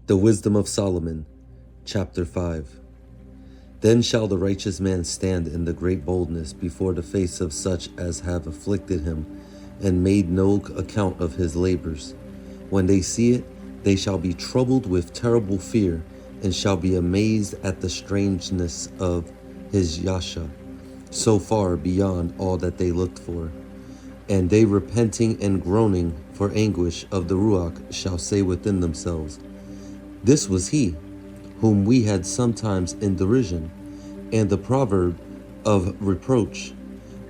The Wisdom of Solomon, Chapter 5. Then shall the righteous man stand in the great boldness before the face of such as have afflicted him, and made no account of his labors. When they see it, they shall be troubled with terrible fear, and shall be amazed at the strangeness of his yasha, so far beyond all that they looked for. And they repenting and groaning for anguish of the Ruach shall say within themselves, This was he, whom we had sometimes in derision, and the proverb of reproach.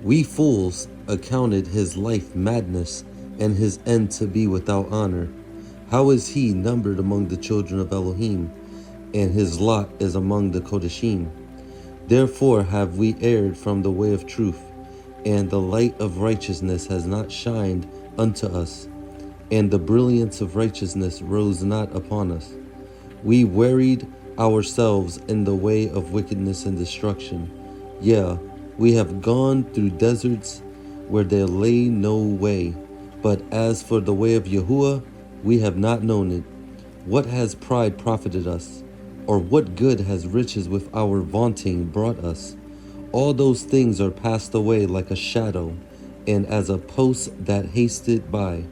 We fools accounted his life madness, and his end to be without honor. How is he numbered among the children of Elohim, and his lot is among the Kodeshim? Therefore have we erred from the way of truth, and the light of righteousness has not shined unto us, and the brilliance of righteousness rose not upon us. We wearied ourselves in the way of wickedness and destruction. Yea, we have gone through deserts where there lay no way. But as for the way of Yahuwah, we have not known it. What has pride profited us? Or what good has riches with our vaunting brought us? All those things are passed away like a shadow, and as a post that hasted by,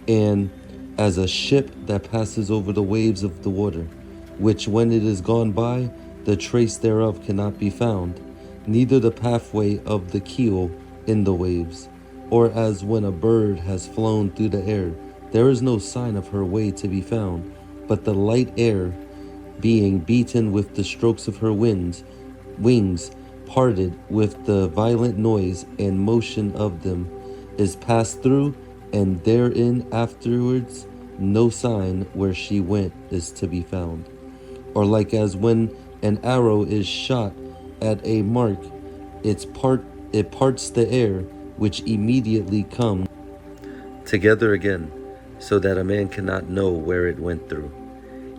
and as a ship that passes over the waves of the water, which when it is gone by, the trace thereof cannot be found, neither the pathway of the keel in the waves. Or as when a bird has flown through the air, there is no sign of her way to be found, but the light air, being beaten with the strokes of her wings, parted with the violent noise and motion of them, is passed through, and therein afterwards no sign where she went is to be found. Or like as when an arrow is shot at a mark, it parts the air, which immediately comes together again, so that a man cannot know where it went through.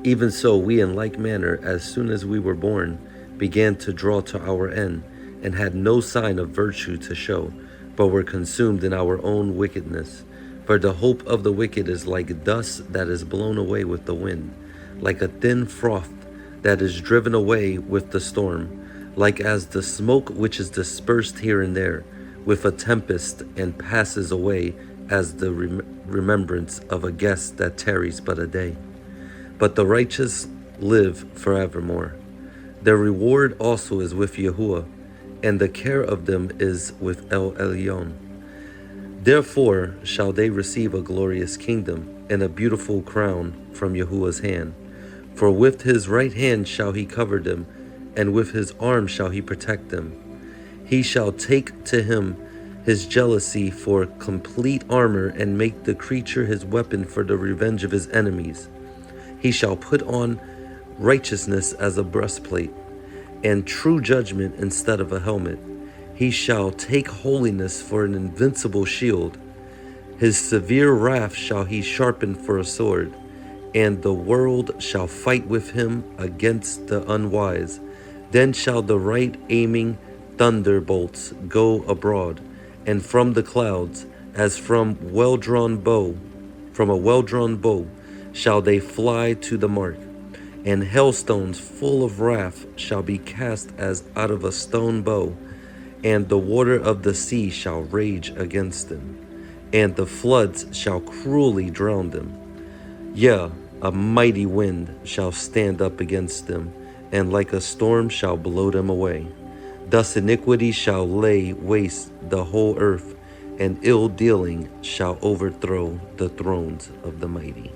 Even so we in like manner, as soon as we were born, began to draw to our end, and had no sign of virtue to show, but were consumed in our own wickedness. For the hope of the wicked is like dust that is blown away with the wind, like a thin froth that is driven away with the storm, like as the smoke which is dispersed here and there with a tempest and passes away, as the remembrance of a guest that tarries but a day. But the righteous live forevermore. Their reward also is with Yahuwah, and the care of them is with El Elyon. Therefore shall they receive a glorious kingdom and a beautiful crown from Yahuwah's hand. For with his right hand shall he cover them, and with his arm shall he protect them. He shall take to him his jealousy for complete armor, and make the creature his weapon for the revenge of his enemies. He shall put on righteousness as a breastplate, and true judgment instead of a helmet. He shall take holiness for an invincible shield. His severe wrath shall he sharpen for a sword, and the world shall fight with him against the unwise. Then shall the right aiming thunderbolts go abroad, and from the clouds, as from a well-drawn bow, shall they fly to the mark. And hailstones full of wrath shall be cast as out of a stone bow, and the water of the sea shall rage against them, and the floods shall cruelly drown them. Yea, a mighty wind shall stand up against them, and like a storm shall blow them away. Thus iniquity shall lay waste the whole earth, and ill dealing shall overthrow the thrones of the mighty.